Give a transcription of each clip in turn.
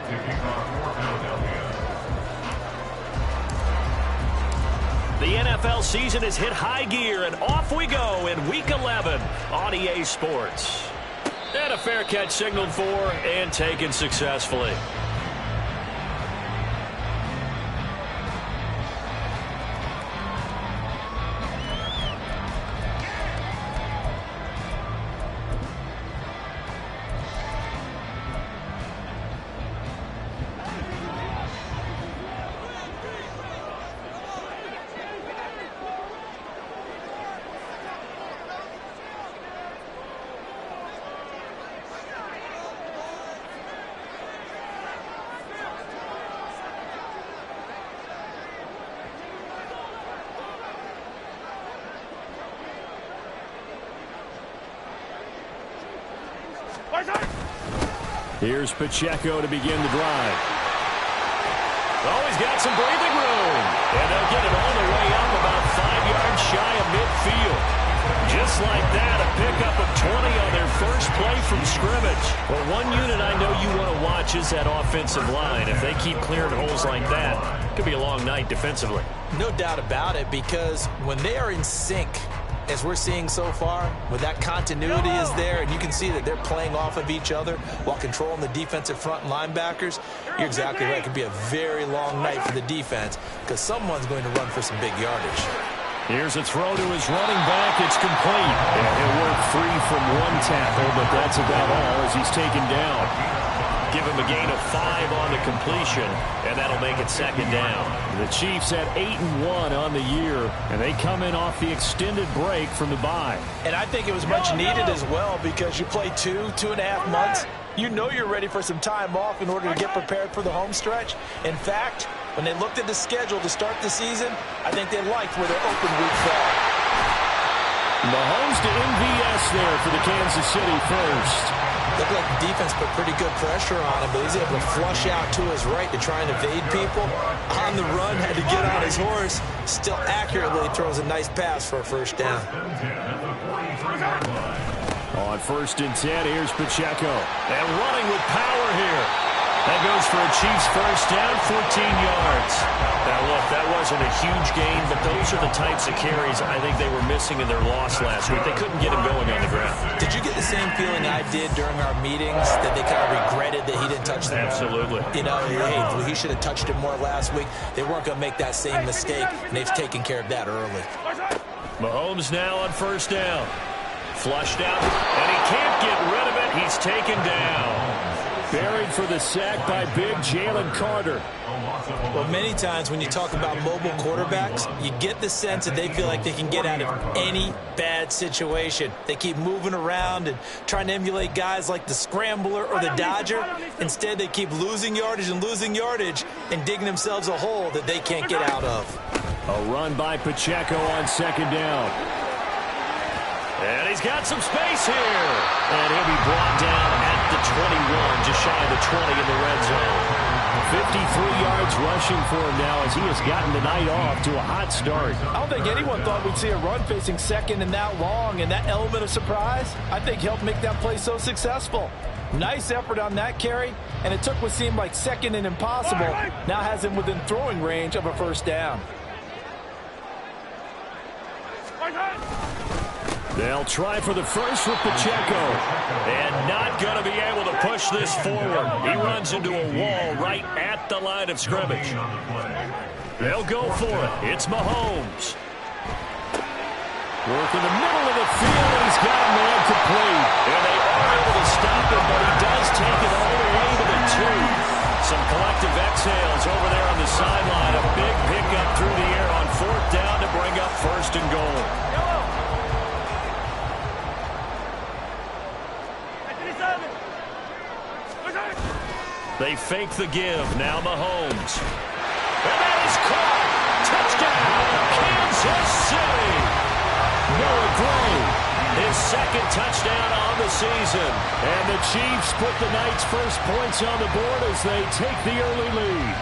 The NFL season has hit high gear, and off we go in Week 11 on EA Sports. And a fair catch signaled for and taken successfully. Here's Pacheco to begin the drive. Oh, he's got some breathing room. And they'll get it all the way up about 5 yards shy of midfield. Just like that, a pickup of 20 on their first play from scrimmage. Well, one unit I know you want to watch is that offensive line. If they keep clearing holes like that, it could be a long night defensively. No doubt about it, because when they are in sync, as we're seeing so far, when that continuity is there and you can see that they're playing off of each other while controlling the defensive front linebackers, you're exactly right. It could be a very long night for the defense because someone's going to run for some big yardage. Here's a throw to his running back. It's complete. And he'll work free from one tackle, but that's about all as he's taken down. Give him a gain of 5 on the completion, and that'll make it second down. The Chiefs at 8-1 on the year, and they come in off the extended break from the bye. And I think it was much needed as well because you play 2.5 months. You know you're ready for some time off in order to get prepared for the home stretch. In fact, when they looked at the schedule to start the season, I think they liked where their open week fell. Mahomes to MVS there for the Kansas City first. Looked like the defense put pretty good pressure on him, but he's able to flush out to his right to try and evade people. On the run, had to get on his horse. Still accurately throws a nice pass for a first down. On 1st and 10, here's Pacheco. And running with power here. That goes for a Chiefs first down, 14 yards. Now, look, that wasn't a huge gain, but those are the types of carries I think they were missing in their loss last week. They couldn't get him going on the ground. Did you get the same feeling I did during our meetings, that they kind of regretted that he didn't touch them? Absolutely. You know, hey, he should have touched it more last week. They weren't going to make that same mistake, and they've taken care of that early. Mahomes now on first down. Flushed out, and he can't get rid of it. He's taken down. Buried for the sack by big Jalen Carter. Well, many times when you talk about mobile quarterbacks, you get the sense that they feel like they can get out of any bad situation. They keep moving around and trying to emulate guys like the Scrambler or the Dodger. Instead, they keep losing yardage and digging themselves a hole that they can't get out of. A run by Pacheco on 2nd down. And he's got some space here. And he'll be brought down at the 21, just shy of the 20 in the red zone. 53 yards rushing for him now as he has gotten the night off to a hot start. I don't think anyone thought we'd see a run facing second and that long, and that element of surprise, I think, helped make that play so successful. Nice effort on that carry, and it took what seemed like second and impossible. Now has him within throwing range of a first down. They'll try for the first with Pacheco. And not going to be able to push this forward. He runs into a wall right at the line of scrimmage. They'll go for it. It's Mahomes. Work in the middle of the field, and he's got a man complete. And they are able to stop him, but he does take it all the way to the 2. Some collective exhales over there on the sideline. A big pickup through the air on 4th down to bring up 1st and goal. They fake the give. Now Mahomes. And that is caught. Touchdown, Kansas City. Noah Gray. His 2nd touchdown on the season. And the Chiefs put the night's first points on the board as they take the early lead.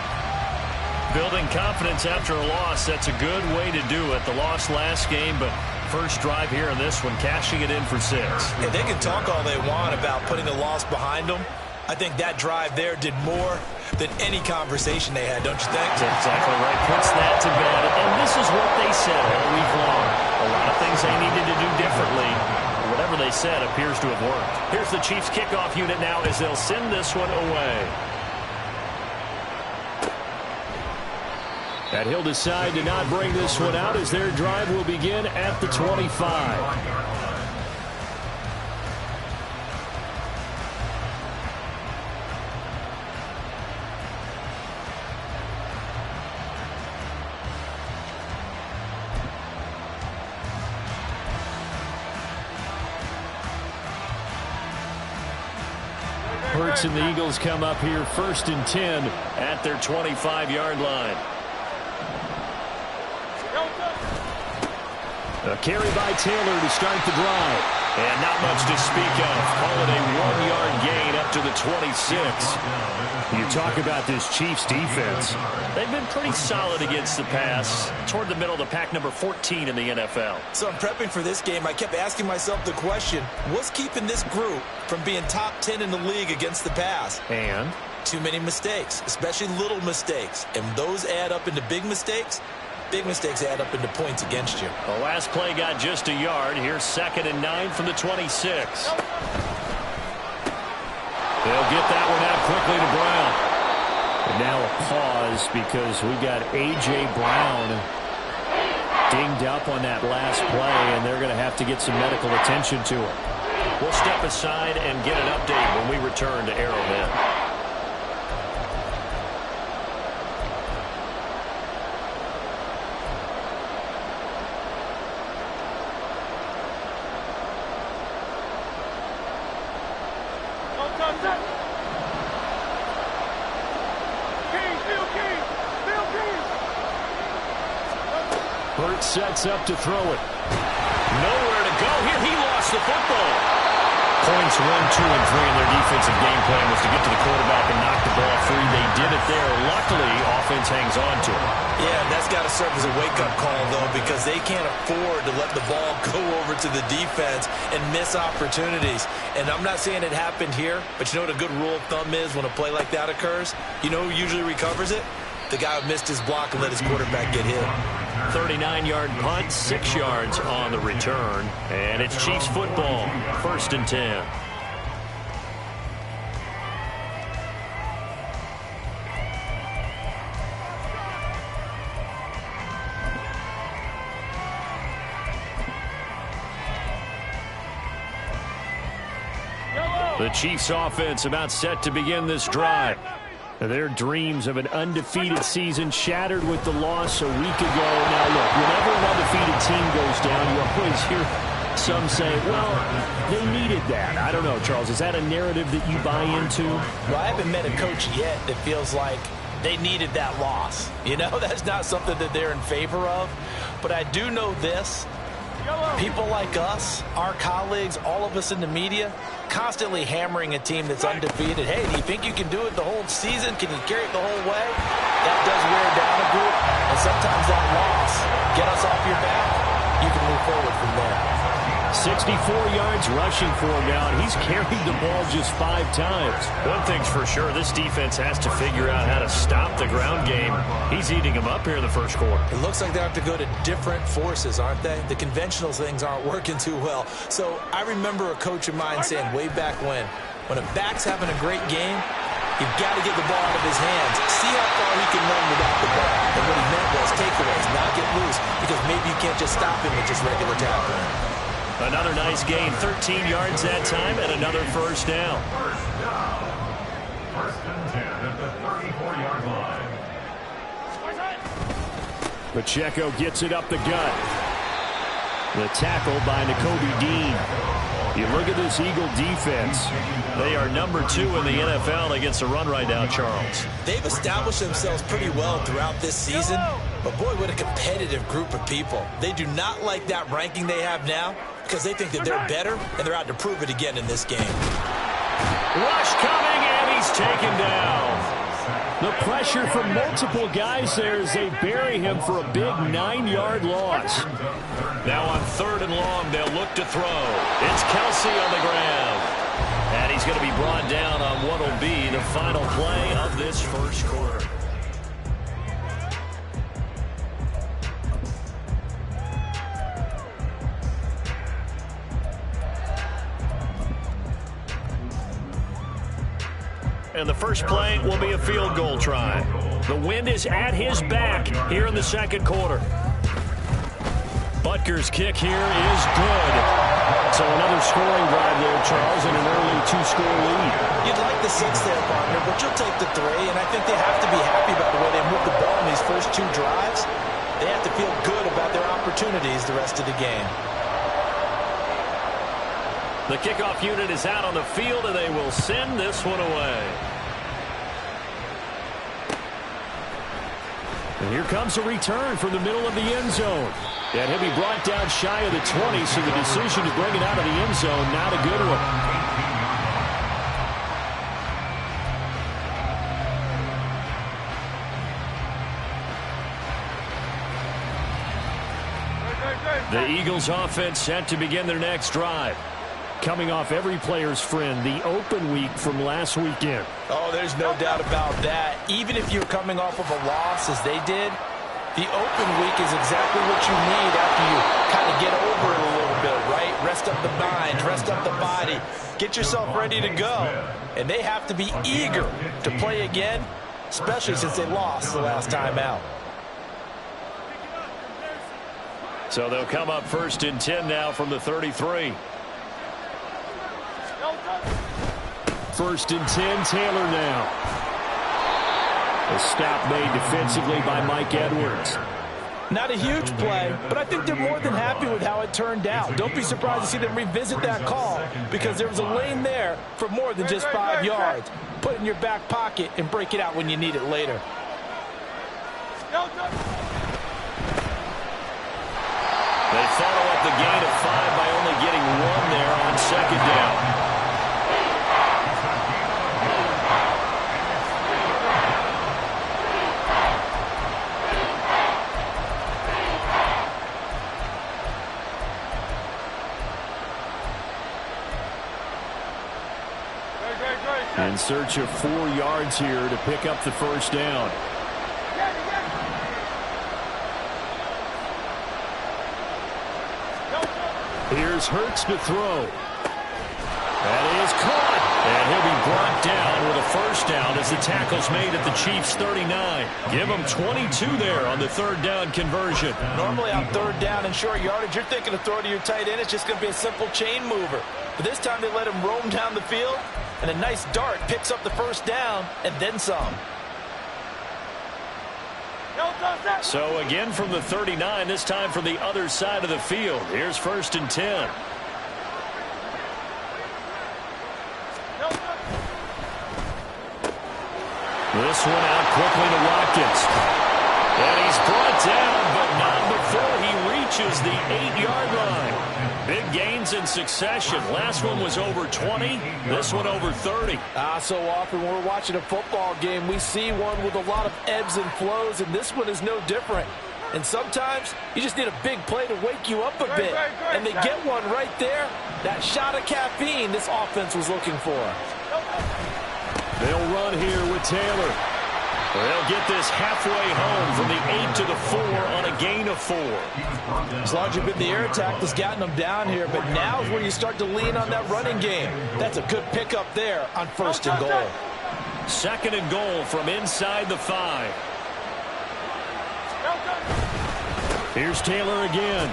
Building confidence after a loss, that's a good way to do it. The loss last game, but first drive here in this one, cashing it in for 6. And they can talk all they want about putting a loss behind them. I think that drive there did more than any conversation they had, don't you think? That's exactly right. Puts that to bed. And this is what they said all week long. A lot of things they needed to do differently. Whatever they said appears to have worked. Here's the Chiefs kickoff unit now as they'll send this one away. And he'll decide to not bring this one out as their drive will begin at the 25. Hurts and the Eagles come up here 1st and 10 at their 25-yard line. A carry by Taylor to start the drive. And not much to speak of. Call it a 1-yard gain up to the 26. You talk about this Chiefs defense. They've been pretty solid against the pass. Toward the middle of the pack, number 14 in the NFL. So I'm prepping for this game. I kept asking myself the question, what's keeping this group from being top 10 in the league against the pass? And? Too many mistakes, especially little mistakes. And those add up into big mistakes. Big mistakes add up into points against you. The last play got just a yard. Here's 2nd and 9 from the 26. They'll get that one out quickly to Brown. And now a pause because we got A.J. Brown dinged up on that last play, and they're going to have to get some medical attention to him. We'll step aside and get an update when we return to Arrowhead. Sets up to throw it. Nowhere to go here. He lost the football. Points 1, 2, and 3 in their defensive game plan was to get to the quarterback and knock the ball free. They did it there. Luckily, offense hangs on to it. Yeah, that's got to serve as a wake-up call, though, because they can't afford to let the ball go over to the defense and miss opportunities. And I'm not saying it happened here, but you know what a good rule of thumb is when a play like that occurs? You know who usually recovers it? The guy who missed his block and let his quarterback get hit. 39-yard punt, 6 yards on the return. And it's Chiefs football, 1st and 10. The Chiefs offense about set to begin this drive. Their dreams of an undefeated season shattered with the loss a week ago. Now, look, whenever an undefeated team goes down, you always hear some say, well, they needed that. I don't know, Charles. Is that a narrative that you buy into? Well, I haven't met a coach yet that feels like they needed that loss. You know, that's not something that they're in favor of. But I do know this. People like us, our colleagues, all of us in the media, constantly hammering a team that's undefeated. Hey, do you think you can do it the whole season? Can you carry it the whole way? That does wear down a group, and sometimes that loss, get us off your back, you can move forward from there. 64 yards rushing for him now, and he's carried the ball just 5 times. One thing's for sure, this defense has to figure out how to stop the ground game. He's eating them up here in the first quarter. It looks like they have to go to different forces, aren't they? The conventional things aren't working too well. So I remember a coach of mine saying way back when a back's having a great game, you've got to get the ball out of his hands. See how far he can run without the ball. And what he meant was takeaways, not get loose, because maybe you can't just stop him with just regular tackling. Another nice gain, 13 yards that time, and another first down. First and 10 at the 34-yard line. Pacheco gets it up the gut. The tackle by Nakobe Dean. You look at this Eagle defense. They are number 2 in the NFL against the run right now, Charles. They've established themselves pretty well throughout this season. But, boy, what a competitive group of people. They do not like that ranking they have now because they think that they're better, and they're out to prove it again in this game. Rush coming, and he's taken down. The pressure from multiple guys there as they bury him for a big 9-yard loss. Now on 3rd and long, they'll look to throw. It's Kelsey on the ground. And he's going to be brought down on what will be the final play of this first quarter. And the first play will be a field goal try. The wind is at his back here in the second quarter. Butker's kick here is good. So another scoring drive there, Charles, and an early two-score lead. You'd like the 6 there, partner, but you'll take the 3, and I think they have to be happy about the way they moved the ball in these first 2 drives. They have to feel good about their opportunities the rest of the game. The kickoff unit is out on the field, and they will send this one away. And here comes a return from the middle of the end zone. And he'll be brought down shy of the 20, so the decision to bring it out of the end zone, not a good one. The Eagles offense set to begin their next drive. Coming off every player's friend, the open week from last weekend. Oh, there's no doubt about that. Even if you're coming off of a loss as they did, the open week is exactly what you need after you kind of get over it a little bit, right? Rest up the mind, rest up the body, get yourself ready to go. And they have to be eager to play again, especially since they lost the last time out. So they'll come up 1st and 10 now from the 33. 1st and 10, Taylor now. A stop made defensively by Mike Edwards. Not a huge play, but I think they're more than happy with how it turned out. Don't be surprised to see them revisit that call because there was a lane there for more than just 5 yards. Put it in your back pocket and break it out when you need it later. They follow up the gain of 5 by only getting 1 there on 2nd down. In search of 4 yards here to pick up the first down. Here's Hurts to throw. That is caught. And he'll be brought down with a first down as the tackle's made at the Chiefs' 39. Give them 22 there on the 3rd down conversion. Normally on 3rd down and short yardage, you're thinking of throw to your tight end. It's just going to be a simple chain mover. But this time they let him roam down the field, and a nice dart picks up the first down and then some. So again from the 39, this time from the other side of the field. Here's 1st and 10. This one out quickly to Watkins. And he's brought down, but not before he reaches the 8-yard line. Big gains in succession. Last one was over 20. This one over 30. So often when we're watching a football game, we see one with a lot of ebbs and flows, and this one is no different. And sometimes you just need a big play to wake you up a bit. And they get one right there. That shot of caffeine this offense was looking for. They'll run here with Taylor. They'll get this halfway home from the 8 to the 4 on a gain of 4. As long as you've been the air attack that's gotten them down here, but now is where you start to lean on that running game. That's a good pickup there on 1st and goal. 2nd and goal from inside the 5. Here's Taylor again.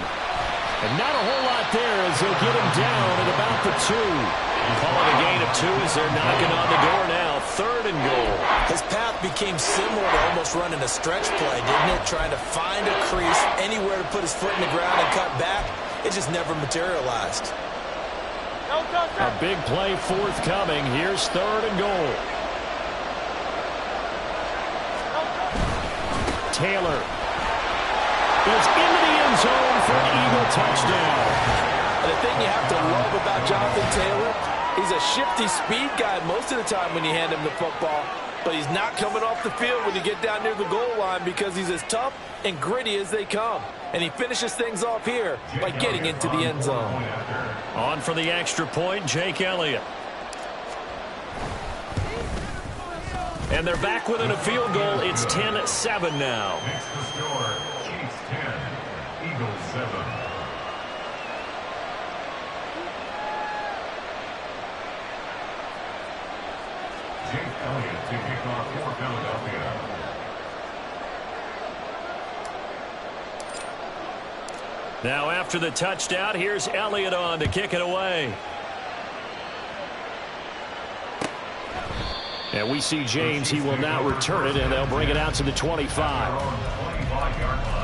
And not a whole lot there as they'll get him down at about the 2. Call it a gain of 2 as they're knocking on the door now. 3rd and goal. His path became similar to almost running a stretch play, didn't it? Trying to find a crease, anywhere to put his foot in the ground and cut back. It just never materialized. A big play forthcoming. Here's 3rd and goal. Taylor is into the end zone for an Eagle touchdown. And the thing you have to love about Jonathan Taylor, he's a shifty speed guy most of the time when you hand him the football, but he's not coming off the field when you get down near the goal line because he's as tough and gritty as they come. And he finishes things off here by getting into the end zone. On for the extra point, Jake Elliott. And they're back within a field goal. It's 10-7 now. Makes the score Chiefs 10, Eagles 7. Jake Elliott to kick off for Philadelphia. Now after the touchdown, here's Elliott on to kick it away. And we see James. He will now return it, and they'll bring it out to the 25. 25-yard line.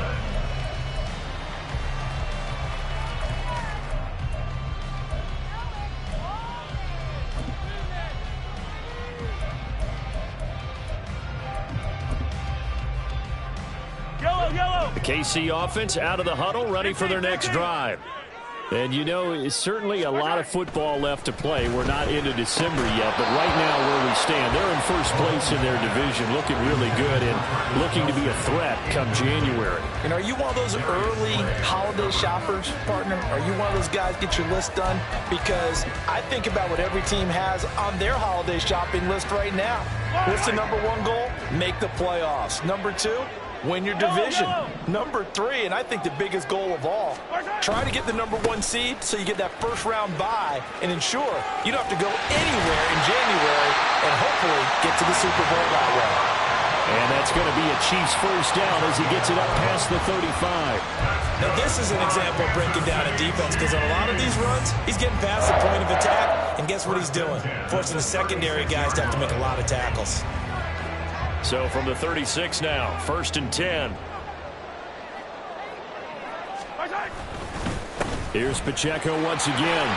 The KC offense out of the huddle, ready for their next drive. And, you know, it's certainly a lot of football left to play. We're not into December yet, but right now where we stand, they're in first place in their division, looking really good and looking to be a threat come January. And are you one of those early holiday shoppers, partner? Are you one of those guys get your list done? Because I think about what every team has on their holiday shopping list right now. What's the number one goal? Make the playoffs. Number two, win your division. Number three, and I think the biggest goal of all, try to get the number one seed so you get that first round bye and ensure you don't have to go anywhere in January and hopefully get to the Super Bowl that way. And that's going to be a Chiefs first down as he gets it up past the 35. Now this is an example of breaking down a defense because on a lot of these runs, he's getting past the point of attack, and guess what he's doing? Forcing the secondary guys to have to make a lot of tackles. So from the 36 now, 1st and 10. Here's Pacheco once again.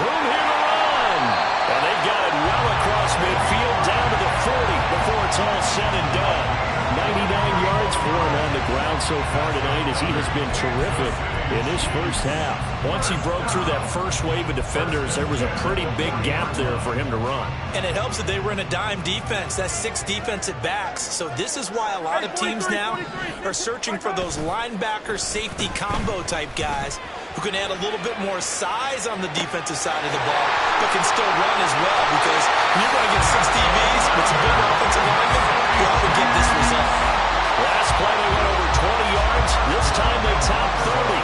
Room here to run. And they've got it well across midfield down to the 40 before it's all said and done. 99 yards for him on the ground so far tonight as he has been terrific in this first half. Once he broke through that first wave of defenders, there was a pretty big gap there for him to run. And it helps that they were in a dime defense. That's 6 defensive backs. So this is why a lot of teams now are searching for those linebacker safety combo type guys who can add a little bit more size on the defensive side of the ball, but can still run as well, because when you're going to get 6 DBs with some big offensive linemen, you often get this result. Last play they went over 20 yards. This time they top 30.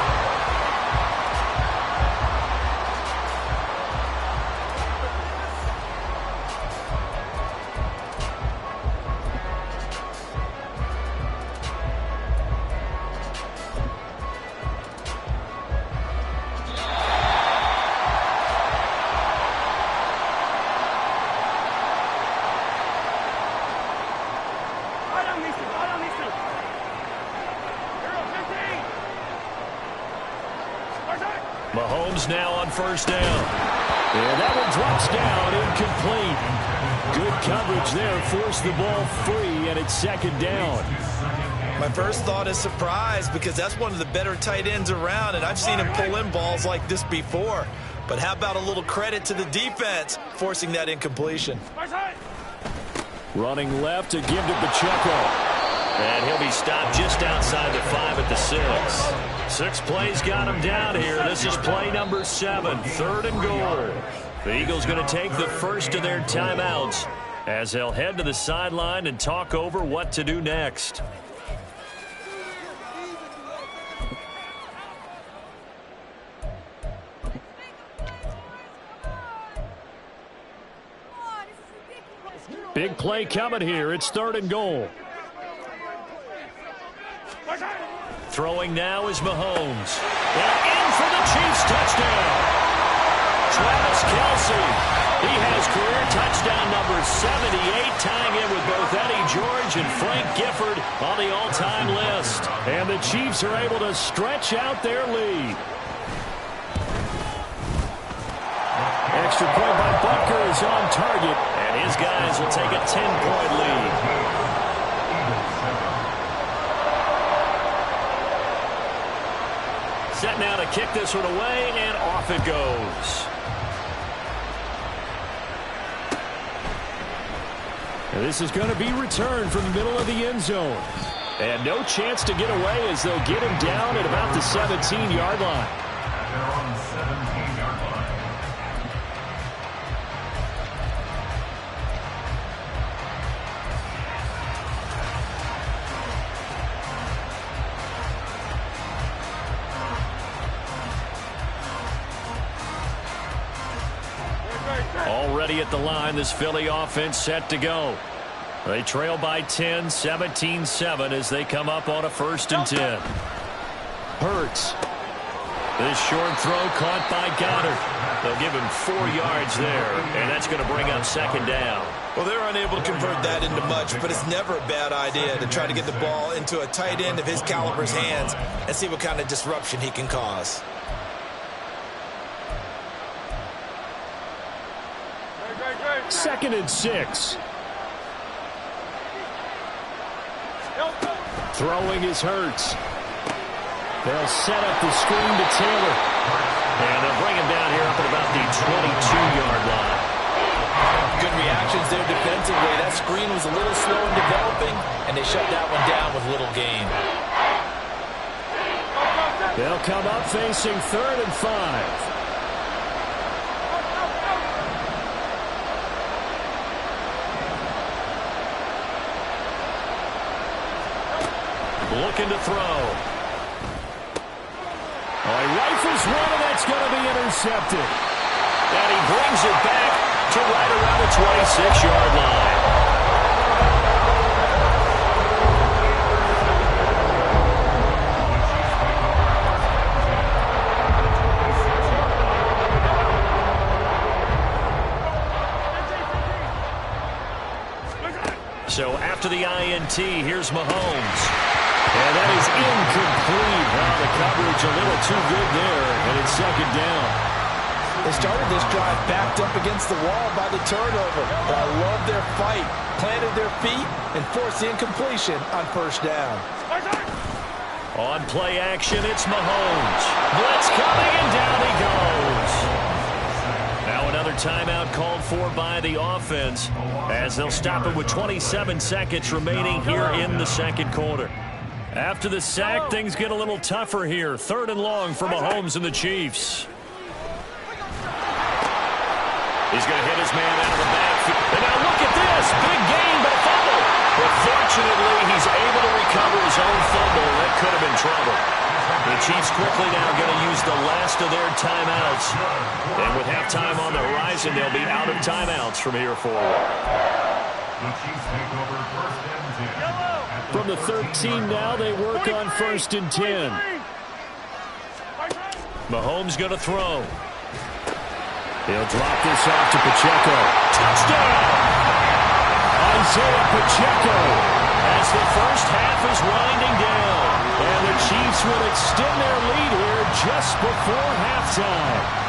Mahomes now on first down. And that one drops down, incomplete. Good coverage there, forced the ball free, and it's 2nd down. My first thought is surprise, because that's one of the better tight ends around, and I've seen him pull in balls like this before. But how about a little credit to the defense forcing that incompletion? Running left to give to Pacheco. And he'll be stopped just outside the 5 at the 6. 6 plays got him down here. This is play number 7, 3rd and goal. The Eagles going to take the first of their timeouts as they'll head to the sideline and talk over what to do next. Big play coming here. It's 3rd and goal. Throwing now is Mahomes. And in for the Chiefs touchdown. Travis Kelce. He has career touchdown number 78, tying in with both Eddie George and Frank Gifford on the all-time list. And the Chiefs are able to stretch out their lead. Extra point by Butker is on target, and his guys will take a 10-point lead. Set now to kick this one away, and off it goes. And this is going to be returned from the middle of the end zone. And no chance to get away as they'll get him down at about the 17-yard line. They're on the 17-yard line. ready at the line. This Philly offense set to go. They trail by 10, 17-7 as they come up on a 1st and 10. Hurts. This short throw caught by Goddard. They'll give him 4 yards there, and that's going to bring up 2nd down. Well, they're unable to convert that into much, but it's never a bad idea to try to get the ball into a tight end of his caliber's hands and see what kind of disruption he can cause. Second and 6. Throwing is Hurts. They'll set up the screen to Taylor. And they'll bring him down here up at about the 22-yard line. Good reactions there defensively. That screen was a little slow in developing, and they shut that one down with little gain. They'll come up facing 3rd and 5. Looking to throw. Oh, he rifles one, and that's going to be intercepted. And he brings it back to right around the 26-yard line. So after the INT, here's Mahomes. And that is incomplete. Well, the coverage a little too good there, and it's 2nd down. They started this drive backed up against the wall by the turnover. But I love their fight. Planted their feet and forced the incompletion on 1st down. On play action, it's Mahomes. Blitz coming, and down he goes. Now another timeout called for by the offense as they'll stop it with 27 seconds remaining here in the 2nd quarter. After the sack, things get a little tougher here. 3rd and long for Mahomes and the Chiefs. He's going to hit his man out of the backfield. And now look at this. Big gain, but a fumble. But fortunately, he's able to recover his own fumble. That could have been trouble. The Chiefs quickly now going to use the last of their timeouts. And with halftime on the horizon, they'll be out of timeouts from here forward. The Chiefs take over 1st and 10. From the 13 now, they work on 1st and 10. Mahomes going to throw. He'll drop this off to Pacheco. Touchdown! Isaiah Pacheco as the first half is winding down. And the Chiefs will extend their lead here just before halftime.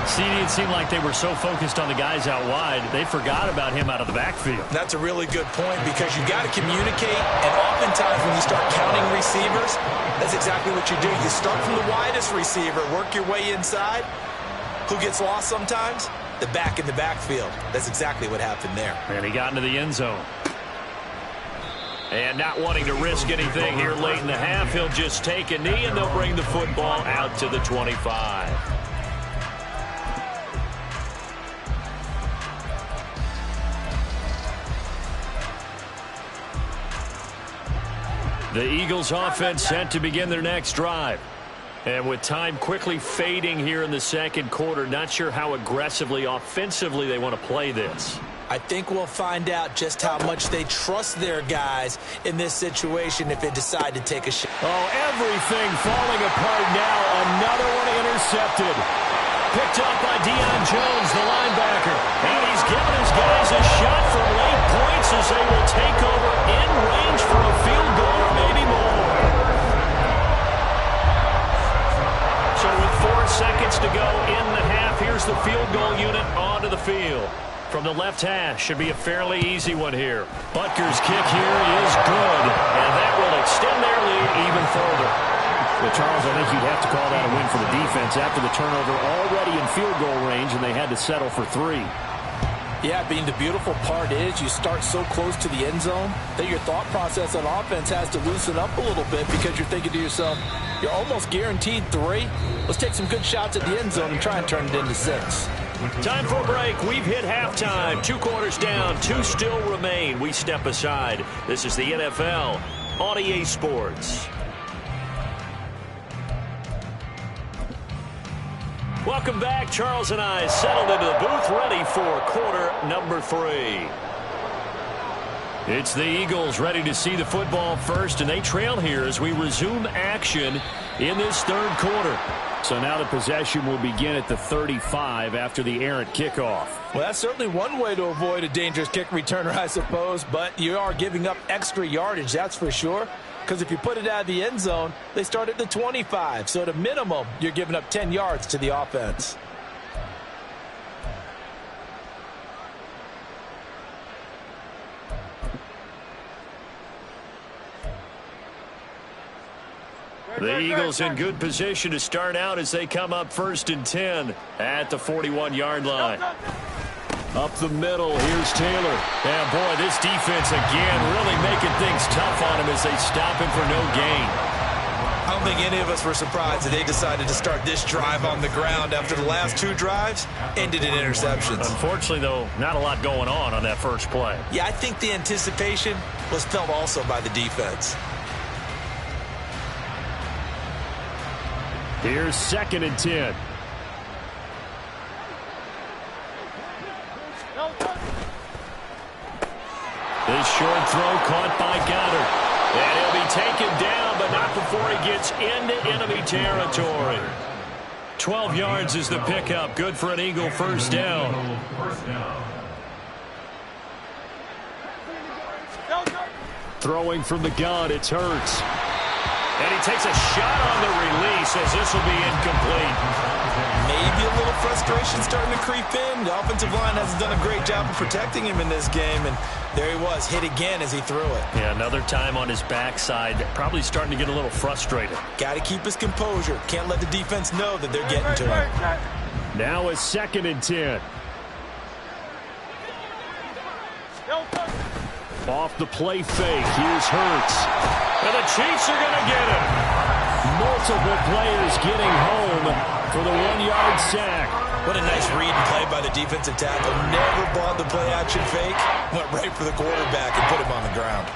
See, it seemed like they were so focused on the guys out wide, they forgot about him out of the backfield. That's a really good point because you got to communicate, and oftentimes when you start counting receivers, that's exactly what you do. You start from the widest receiver, work your way inside. Who gets lost sometimes? The back in the backfield. That's exactly what happened there. And he got into the end zone. And not wanting to risk anything here late in the half, he'll just take a knee, and they'll bring the football out to the 25. The Eagles offense set to begin their next drive. And with time quickly fading here in the 2nd quarter, not sure how aggressively, offensively they want to play this. I think we'll find out just how much they trust their guys in this situation if they decide to take a shot. Oh, everything falling apart now. Another one intercepted. Picked up by Deion Jones, the linebacker. And he's giving his guys a shot for late points as they will take over in range for a field goal or maybe more. So with 4 seconds to go in the half, here's the field goal unit onto the field. From the left hash, should be a fairly easy one here. Butker's kick here is good, and that will extend their lead even further. Well, Charles, I think you'd have to call that a win for the defense after the turnover already in field goal range, and they had to settle for 3. Yeah, Bean, the beautiful part is you start so close to the end zone that your thought process on offense has to loosen up a little bit because you're thinking to yourself, you're almost guaranteed 3. Let's take some good shots at the end zone and try and turn it into 6. Time for a break. We've hit halftime. 2 quarters down. 2 still remain. We step aside. This is the NFL on EA Sports. Welcome back. Charles and I settled into the booth, ready for quarter number 3. It's the Eagles ready to see the football first, and they trail here as we resume action in this third quarter. So now the possession will begin at the 35 after the errant kickoff. Well, that's certainly one way to avoid a dangerous kick returner, I suppose, but you are giving up extra yardage, that's for sure. Because if you put it out of the end zone, they start at the 25. So at a minimum, you're giving up 10 yards to the offense. The Eagles in good position to start out as they come up 1st and 10 at the 41-yard line. Up the middle, here's Taylor. And boy, this defense again really making things tough on him as they stop him for no gain. I don't think any of us were surprised that they decided to start this drive on the ground after the last 2 drives ended in interceptions. Unfortunately, though, not a lot going on that first play. Yeah, I think the anticipation was felt also by the defense. Here's 2nd and 10. This short throw caught by Goddard. And he'll be taken down, but not before he gets into enemy territory. 12 yards is the pickup. Good for an Eagle first down. Throwing from the gun, it's Hurts. And he takes a shot on the release as this will be incomplete. Maybe a little frustration starting to creep in. The offensive line hasn't done a great job of protecting him in this game, and there he was, hit again as he threw it. Yeah, another time on his backside, probably starting to get a little frustrated. Got to keep his composure. Can't let the defense know that they're getting to him. Now it's 2nd and 10. Off the play fake, here's Hurts. And the Chiefs are going to get him. Multiple players getting home for the 1-yard sack. What a nice read and play by the defensive tackle. Never bought the play action fake. Went right for the quarterback and put him on the ground.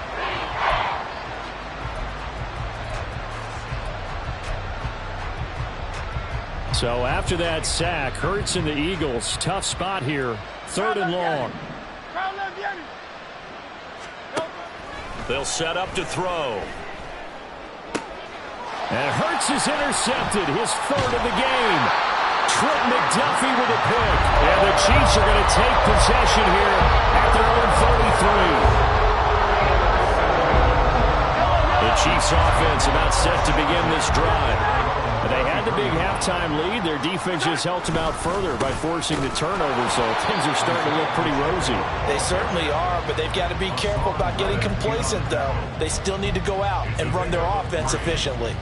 So after that sack, Hurts and the Eagles, tough spot here. 3rd and long. They'll set up to throw. And Hurts is intercepted, his 3rd of the game. Trent McDuffie with a pick. And the Chiefs are going to take possession here at their own 33. The Chiefs offense about set to begin this drive. They had the big halftime lead. Their defense just helped them out further by forcing the turnover, so things are starting to look pretty rosy. They certainly are, but they've got to be careful about getting complacent, though. They still need to go out and run their offense efficiently.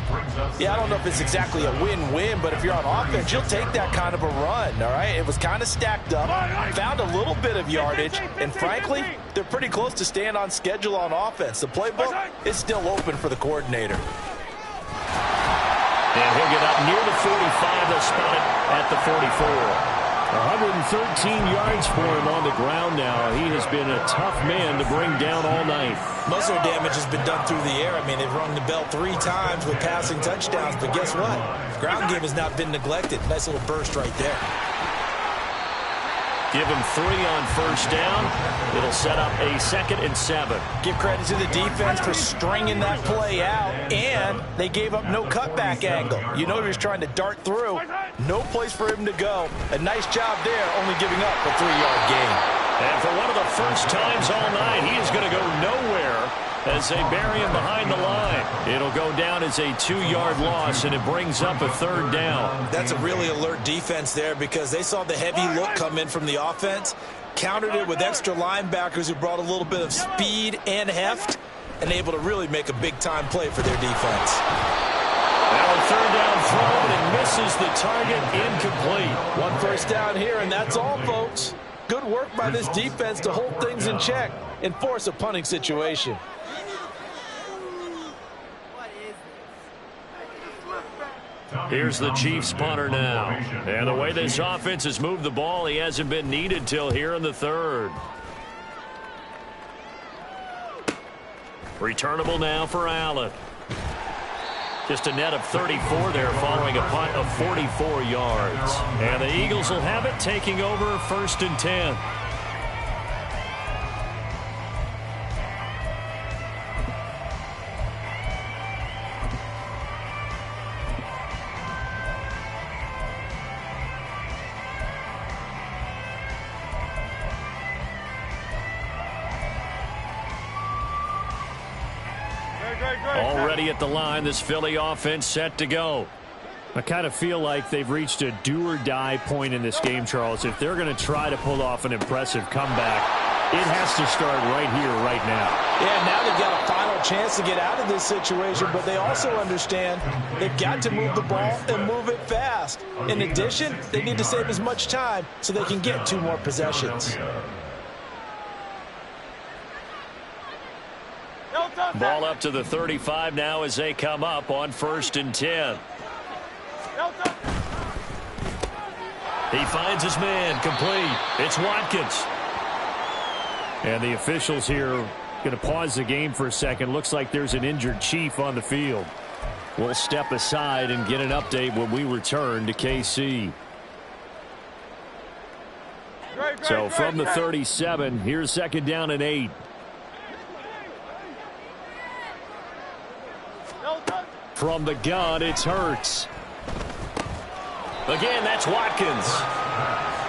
Yeah, I don't know if it's exactly a win-win, but if you're on offense, you'll take that kind of a run, all right? It was kind of stacked up, found a little bit of yardage, and frankly, they're pretty close to staying on schedule on offense. The playbook is still open for the coordinator. And he'll get up near the 45. They'll spot it at the 44. 113 yards for him on the ground now. He has been a tough man to bring down all night. Muscle damage has been done through the air. I mean, they've rung the bell 3 times with passing touchdowns, but guess what? Ground game has not been neglected. Nice little burst right there. Give him 3 on first down. It'll set up a 2nd and 7. Give credit to the defense for stringing that play out, and they gave up no cutback angle. You know he was trying to dart through. No place for him to go. A nice job there, only giving up a 3-yard gain. And for one of the first times all night, he is going to go nowhere as they bury him behind the line. It'll go down as a 2-yard loss, and it brings up a 3rd down. That's a really alert defense there because they saw the heavy look come in from the offense, countered it with extra linebackers who brought a little bit of speed and heft, and able to really make a big-time play for their defense. Now a 3rd down throw, and it misses the target, incomplete. 1 first down here, and that's all, folks. Good work by this defense to hold things in check and force a punting situation. Here's the Chiefs punter now. And the way this offense has moved the ball, he hasn't been needed till here in the 3rd. Returnable now for Allen. Just a net of 34 there following a punt of 44 yards. And the Eagles will have it, taking over 1st and 10. Already at the line, this Philly offense set to go. I kind of feel like they've reached a do-or-die point in this game, Charles. If they're going to try to pull off an impressive comeback, it has to start right here, right now. Yeah, now they've got a final chance to get out of this situation, but they also understand they've got to move the ball and move it fast. In addition, they need to save as much time so they can get 2 more possessions. Ball up to the 35 now as they come up on 1st and 10. He finds his man, complete. It's Watkins. And the officials here going to pause the game for a second. Looks like there's an injured Chief on the field. We'll step aside and get an update when we return to KC. So from the 37, here's 2nd down and 8. From the gun, it's Hurts. Again, that's Watkins.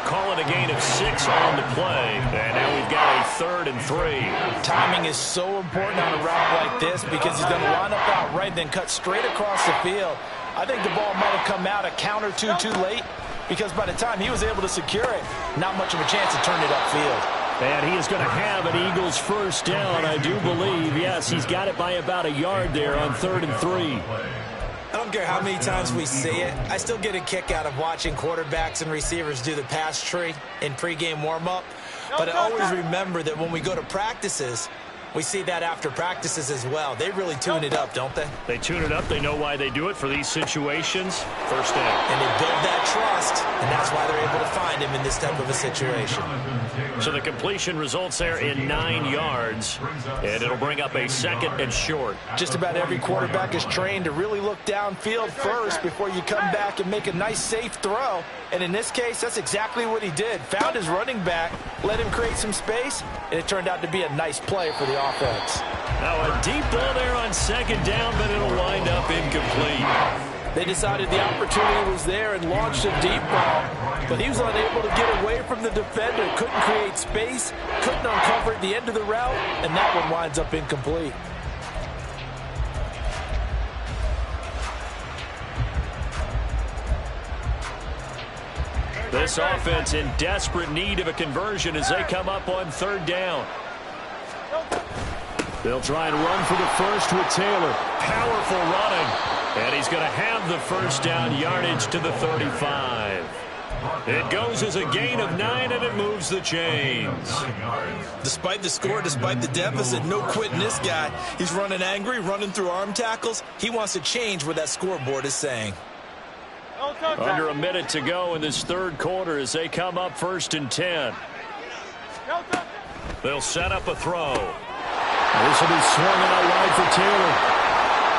Calling a gain of 6 on the play. And now we've got a 3rd and 3. Timing is so important on a route like this because he's going to line up out right, then cut straight across the field. I think the ball might have come out a count or two too late because by the time he was able to secure it, not much of a chance to turn it upfield. And he is going to have an Eagles 1st down, I do believe. Yes, he's got it by about a yard there on 3rd and 3. I don't care how many times we see it. I still get a kick out of watching quarterbacks and receivers do the pass tree in pregame warm-up. But I always remember that when we go to practices, we see that after practices as well. They really tune it up, don't they? They tune it up. They know why they do it for these situations. 1st down. And they build that trust, and that's why they're able to find him in this type of a situation. So the completion results there in 9 yards, and it'll bring up a 2nd and short. Just about every quarterback is trained to really look downfield first before you come back and make a nice, safe throw. And in this case, that's exactly what he did. Found his running back, let him create some space, and it turned out to be a nice play for the offense. Now a deep ball there on 2nd down, but it'll wind up incomplete. They decided the opportunity was there and launched a deep ball, but he was unable to get away from the defender, couldn't create space, couldn't uncover at the end of the route, and that one winds up incomplete. This offense in desperate need of a conversion as they come up on 3rd down. They'll try and run for the first with Taylor. Powerful running. And he's going to have the 1st down yardage to the 35. It goes as a gain of 9, and it moves the chains. Despite the score, despite the deficit, no quitting this guy. He's running angry, running through arm tackles. He wants to change what that scoreboard is saying. Under a minute to go in this 3rd quarter as they come up 1st and 10. They'll set up a throw. This will be swung out wide for Taylor.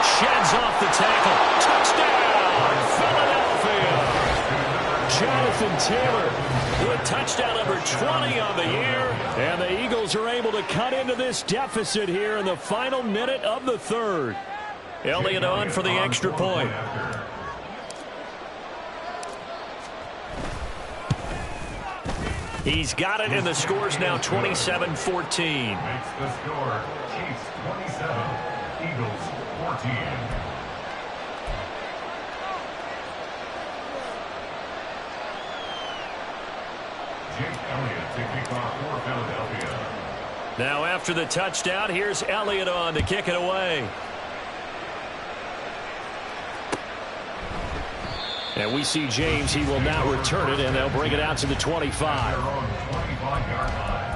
Sheds off the tackle. Touchdown, Philadelphia. Jonathan Taylor with touchdown number 20 on the year. And the Eagles are able to cut into this deficit here in the final minute of the 3rd. Elliott on for the extra point. He's got it, and the score's now 27-14. Makes the score Chiefs 27, Eagles 14. Jake Elliott to kick off for Philadelphia. Now after the touchdown, here's Elliott on to kick it away. And we see James. He will now return it, and they'll bring it out to the 25. They're on the 25-yard line.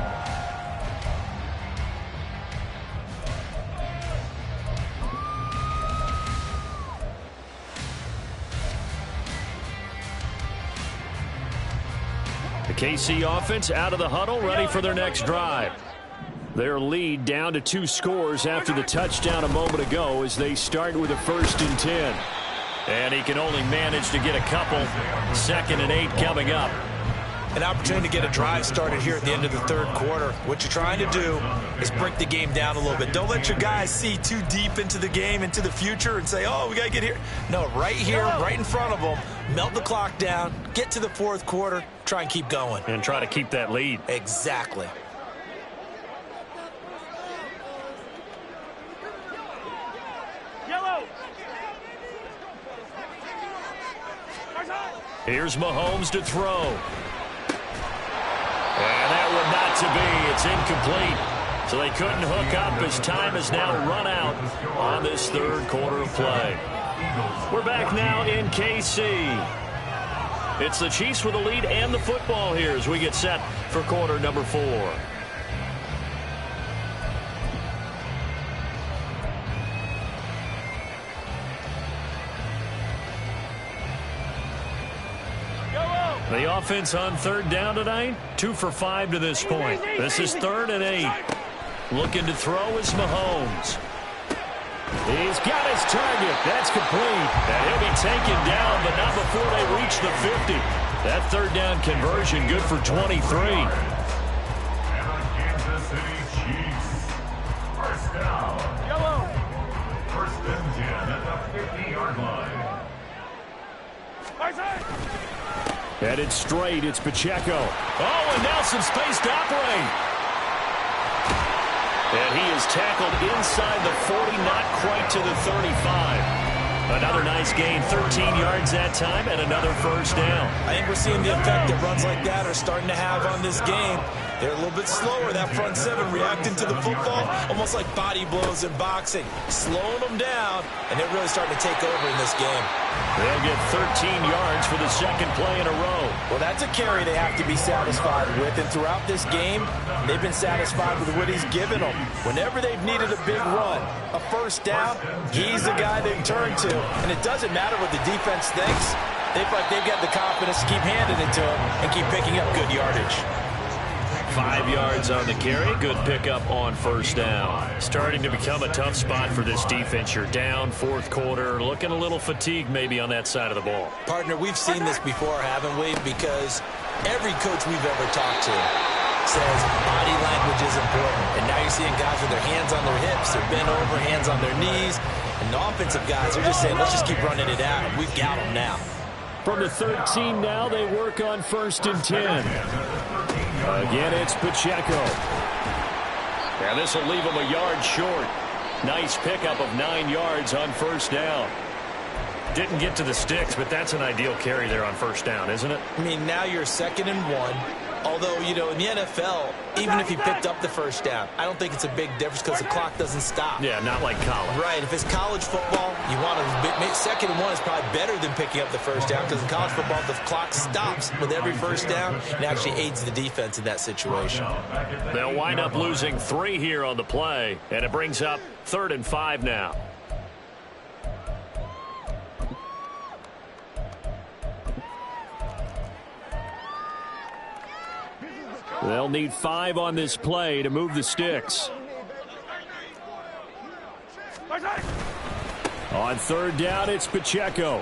The KC offense out of the huddle, ready for their next drive. Their lead down to 2 scores after the touchdown a moment ago as they start with a 1st and 10. And he can only manage to get a couple. 2nd and 8 coming up. An opportunity to get a drive started here at the end of the 3rd quarter. What you're trying to do is break the game down a little bit. Don't let your guys see too deep into the game, into the future, and say, oh, we got to get here. No, right here, right in front of them, melt the clock down, get to the 4th quarter, try and keep going. And try to keep that lead. Exactly. Here's Mahomes to throw. And that one not to be. It's incomplete. So they couldn't hook up as time has now run out on this 3rd quarter of play. We're back now in KC. It's the Chiefs with the lead and the football here as we get set for quarter number 4. The offense on 3rd down tonight, 2 for 5 to this point. This is 3rd and 8. Looking to throw is Mahomes. He's got his target. That's complete. And he'll be taken down, but not before they reach the 50. That 3rd down conversion good for 23. Kansas City Chiefs. 1st down. 1st and 10 at the 50-yard line. Headed straight, it's Pacheco. Oh, and now some space to operate. And he is tackled inside the 40, not quite to the 35. Another nice gain, 13 yards that time, and another 1st down. I think we're seeing the effect that runs like that are starting to have on this game. They're a little bit slower, that front 7, reacting to the football, almost like body blows in boxing, slowing them down, and they're really starting to take over in this game. They'll get 13 yards for the 2nd play in a row. Well, that's a carry they have to be satisfied with, and throughout this game, they've been satisfied with what he's given them. Whenever they've needed a big run, a 1st down, he's the guy they turn to, and it doesn't matter what the defense thinks. They feel like they've got the confidence to keep handing it to him and keep picking up good yardage. 5 yards on the carry. Good pickup on 1st down. Starting to become a tough spot for this defense. You're down 4th quarter. Looking a little fatigued maybe on that side of the ball. Partner, we've seen this before, haven't we? Because every coach we've ever talked to says body language is important. And now you're seeing guys with their hands on their hips, they're bent over, hands on their knees. And the offensive guys are just saying, let's just keep running it out. We've got them now. From the 13 now, they work on 1st and 10. Again, it's Pacheco. And this will leave him a yard short. Nice pickup of 9 yards on 1st down. Didn't get to the sticks, but that's an ideal carry there on 1st down, isn't it? I mean, now you're 2nd and 1. Although, you know, in the NFL, even if he picked up the 1st down, I don't think it's a big difference because the clock doesn't stop. Yeah, not like college. Right. If it's college football, you want to 2nd and 1 is probably better than picking up the 1st down because in college football, the clock stops with every 1st down and actually aids the defense in that situation. They'll wind up losing 3 here on the play, and it brings up 3rd and 5 now. They'll need 5 on this play to move the sticks. On 3rd down, it's Pacheco.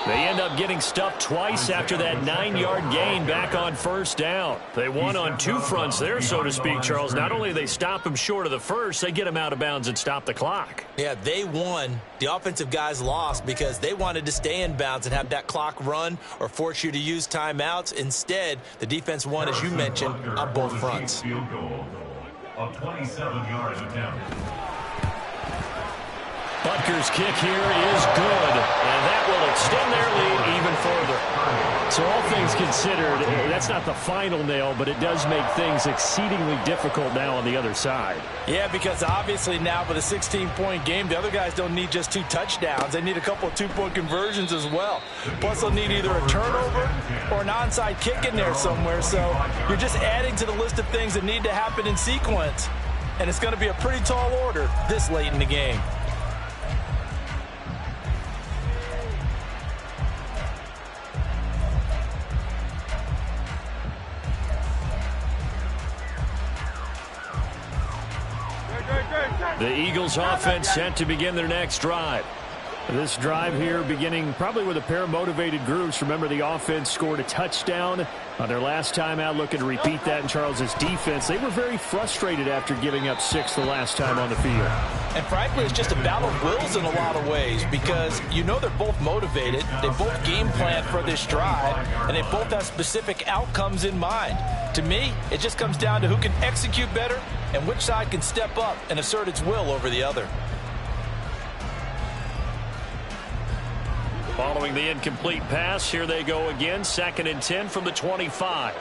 They end up getting stuffed twice after that 9-yard gain back on 1st down. They won on 2 fronts there, so to speak, Charles. Not only do they stop him short of the 1st, they get him out of bounds and stop the clock. Yeah, they won. The offensive guys lost because they wanted to stay in bounds and have that clock run or force you to use timeouts. Instead, the defense won, as you mentioned, on both fronts. Field goal of 27-yard attempt. Butker's kick here is good, and that will extend their lead even further. So all things considered, that's not the final nail, but it does make things exceedingly difficult now on the other side. Yeah, because obviously now with a 16-point game, the other guys don't need just 2 touchdowns. They need a couple of 2-point conversions as well. Plus, they'll need either a turnover or an onside kick in there somewhere. So you're just adding to the list of things that need to happen in sequence. And it's going to be a pretty tall order this late in the game. The Eagles offense set to begin their next drive. This drive here beginning probably with a pair of motivated groups. Remember, the offense scored a touchdown on their last time out, looking to repeat that in Charles's defense. They were very frustrated after giving up 6 the last time on the field. And frankly, it's just a battle of wills in a lot of ways because you know they're both motivated. They both game plan for this drive, and they both have specific outcomes in mind. To me, it just comes down to who can execute better and which side can step up and assert its will over the other. Following the incomplete pass, here they go again. 2nd and 10 from the 25.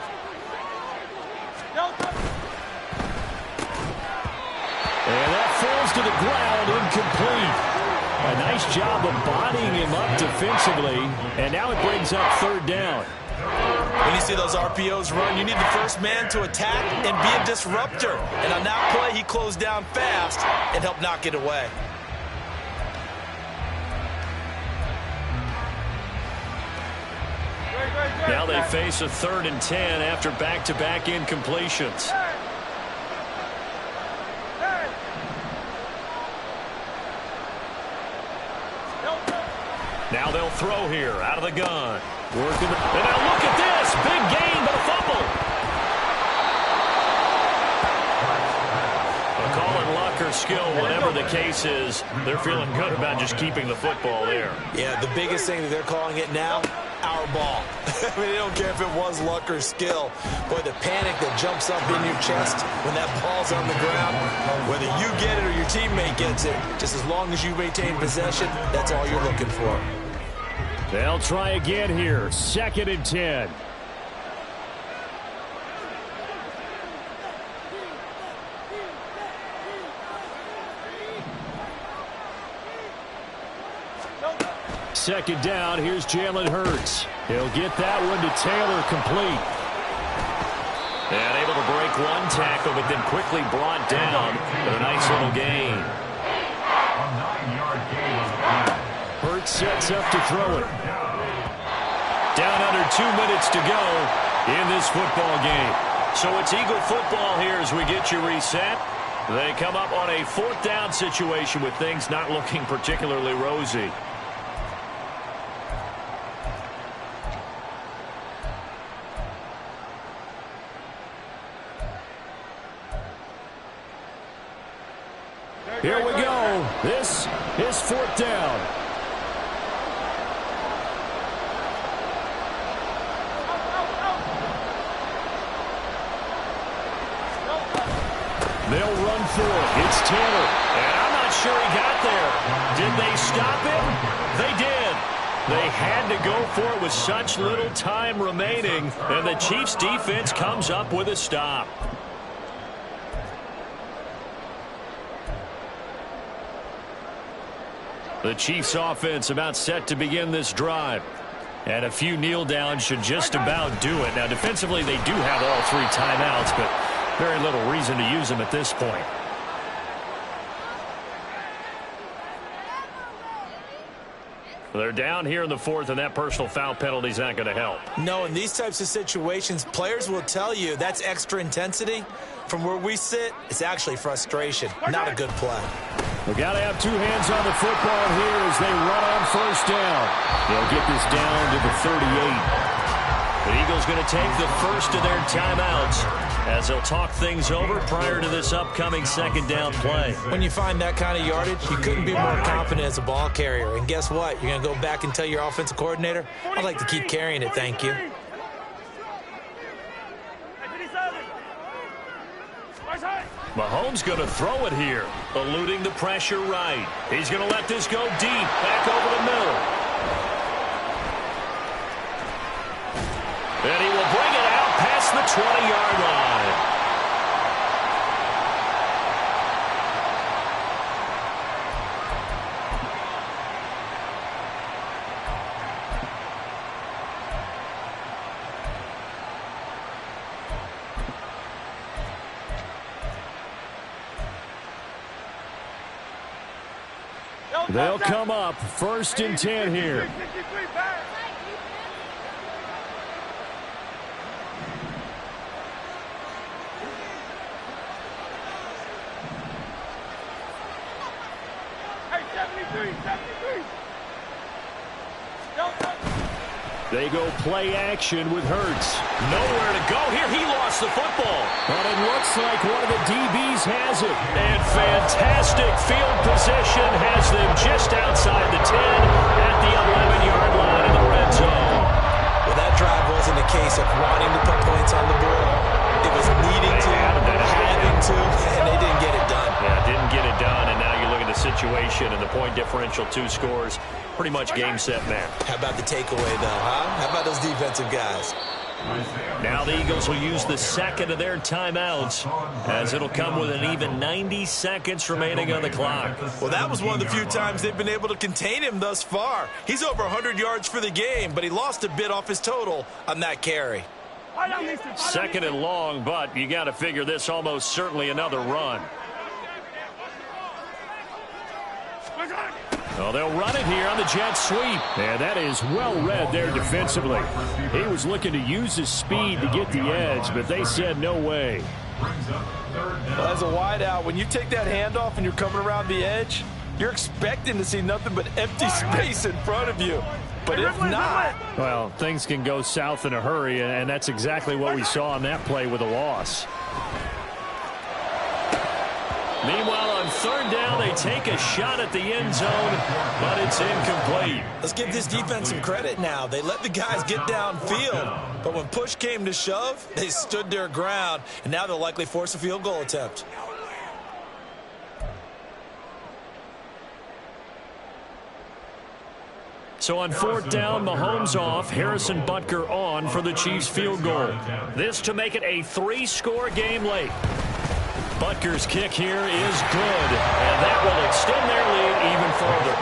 And that falls to the ground, incomplete. A nice job of bodying him up defensively, and now it brings up 3rd down. When you see those RPOs run, you need the first man to attack and be a disruptor. And on that play, he closed down fast and helped knock it away. Now they face a 3rd and 10 after back-to-back incompletions. Now they'll throw here out of the gun. Working. And now look at this. Big gain, but a fumble. A call and luck or skill, whatever the case is, they're feeling good about just keeping the football there. Yeah, the biggest thing that they're calling it now, our ball. I mean, they don't care if it was luck or skill. Boy, the panic that jumps up in your chest when that ball's on the ground, whether you get it or your teammate gets it, just as long as you maintain possession, that's all you're looking for. They'll try again here. 2nd and 10. Second down, here's Jalen Hurts. He'll get that one to Taylor, complete. And able to break one tackle, but then quickly brought down with a nice little gain. A 9-yard gain on the play. Hurts sets up to throw it. Down under 2 minutes to go in this football game. So it's Eagle football here as we get you reset. They come up on a 4th down situation with things not looking particularly rosy. Here we go. This is 4th down. They'll run for it. It's Taylor. And I'm not sure he got there. Did they stop him? They did. They had to go for it with such little time remaining. And the Chiefs defense comes up with a stop. The Chiefs offense about set to begin this drive. And a few kneel downs should just about do it. Now defensively they do have all 3 timeouts, but very little reason to use them at this point. They're down here in the 4th, and that personal foul penalty is not going to help. No, in these types of situations, players will tell you that's extra intensity. From where we sit, it's actually frustration, not a good play. We've got to have 2 hands on the football here as they run on 1st down. They'll get this down to the 38. The Eagles going to take the first of their timeouts as they'll talk things over prior to this upcoming 2nd down play. When you find that kind of yardage, you couldn't be more confident as a ball carrier. And guess what? You're going to go back and tell your offensive coordinator, I'd like to keep carrying it, thank you. Mahomes going to throw it here, eluding the pressure right. He's going to let this go deep, back over the middle. And he will bring it out past the 20-yard line. They'll come up 1st and 10 here. They go play action with Hurts. Nowhere to go here. He lost the football. But it looks like one of the DBs has it. And fantastic field position has them just outside the 10 at the 11-yard line in the red zone. Well, that drive wasn't a case of wanting to put points on the board. It was needing to, having to, and they didn't get it done. Yeah, didn't get it done, and now you look at the situation and the point differential, 2 scores. Pretty much game, set, match. How about the takeaway, though, huh? How about those defensive guys? Now the Eagles will use the second of their timeouts, as it'll come with an even 90 seconds remaining on the clock. Well, that was one of the few times they've been able to contain him thus far. He's over 100 yards for the game, but he lost a bit off his total on that carry. Second and long, but you got to figure this almost certainly another run. Oh, they'll run it here on the jet sweep. And that is well read there defensively. He was looking to use his speed to get the edge, but they said no way. Well, as a wideout, when you take that handoff and you're coming around the edge, you're expecting to see nothing but empty space in front of you. But if not... Well, things can go south in a hurry, and that's exactly what we saw on that play with a loss. Meanwhile, on third down, they take a shot at the end zone, but it's incomplete. Let's give this defense some credit now. They let the guys get downfield, but when push came to shove, they stood their ground, and now they'll likely force a field goal attempt. So on fourth down, Mahomes off, Harrison Butker on for the Chiefs field goal. This to make it a 3-score game late. Butker's kick here is good, and that will extend their lead even further.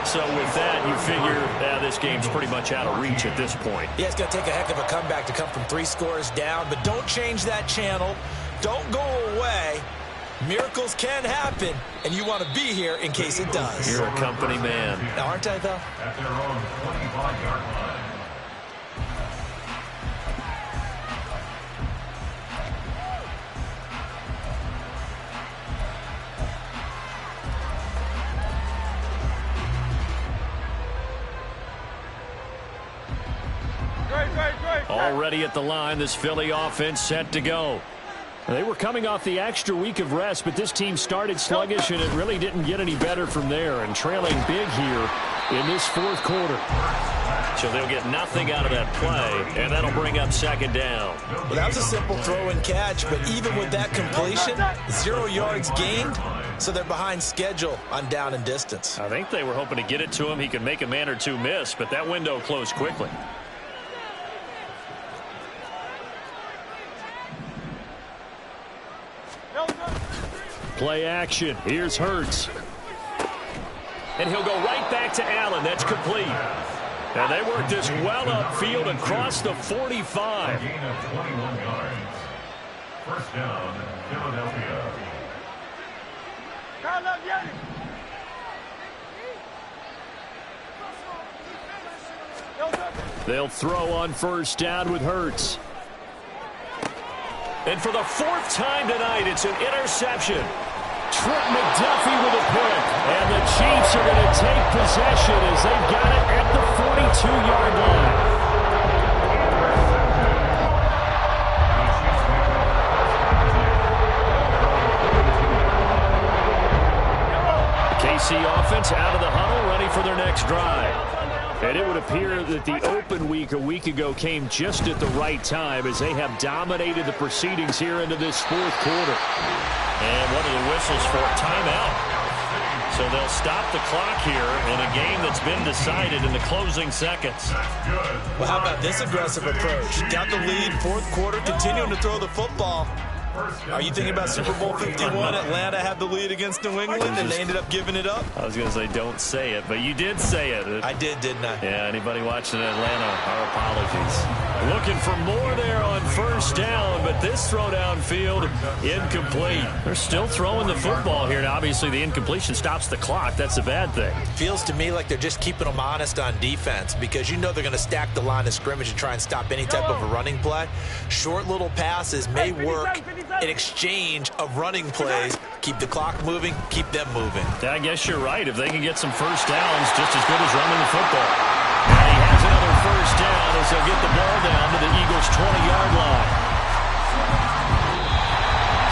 So with that, you figure this game's pretty much out of reach at this point. Yeah, it's going to take a heck of a comeback to come from 3 scores down, but don't change that channel. Don't go away. Miracles can happen, and you want to be here in case it does. You're a company man. Now, aren't I, though? At their own 25-yard line. Already at the line, this Philly offense set to go. They were coming off the extra week of rest, but this team started sluggish, and it really didn't get any better from there, and trailing big here in this fourth quarter. So they'll get nothing out of that play, and that'll bring up second down. Well, that was a simple throw and catch, but even with that completion, 0 yards gained, so they're behind schedule on down and distance. I think they were hoping to get it to him. He could make a man or two miss, but that window closed quickly. Play action. Here's Hurts. And he'll go right back to Allen. That's complete. And they work this well upfield across the 45. A gain of 21 yards. First down, Philadelphia. They'll throw on first down with Hurts. And for the 4th time tonight, it's an interception. Trent McDuffie with a pick. And the Chiefs are going to take possession as they've got it at the 42-yard line. The KC offense out of the huddle, ready for their next drive. And it would appear that the open week a week ago came just at the right time as they have dominated the proceedings here into this fourth quarter. And what are the whistles for? Timeout. So they'll stop the clock here in a game that's been decided in the closing seconds. Well, how about this aggressive approach? Got the lead, fourth quarter, continuing to throw the football. Are you thinking about Super Bowl 51? Atlanta had the lead against New England, and they ended up giving it up? I was going to say don't say it, but you did say it. I did, didn't I? Yeah, anybody watching Atlanta, our apologies. Looking for more there on first down, but this throw downfield incomplete. They're still throwing the football here. Now, obviously, the incompletion stops the clock. That's a bad thing. Feels to me like they're just keeping them honest on defense because you know they're going to stack the line of scrimmage and try and stop any type of a running play. Short little passes may work in exchange of running plays. Keep the clock moving, keep them moving. I guess you're right. If they can get some first downs, just as good as running the football. And he has another first down as he'll get the ball down to the Eagles' 20-yard line.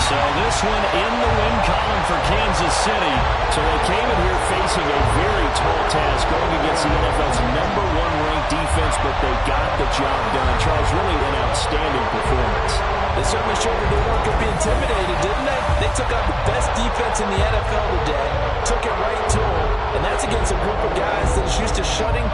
So this one in the win column for Kansas City. So they came in here facing a very tall task going against the NFL's #1 ranked defense, but they got the job done. Charles, really an outstanding performance. They certainly showed that they weren't going to be intimidated, didn't they? They took out the best defense in the NFL today, took it right to them, and that's against a group of guys that is used to shutting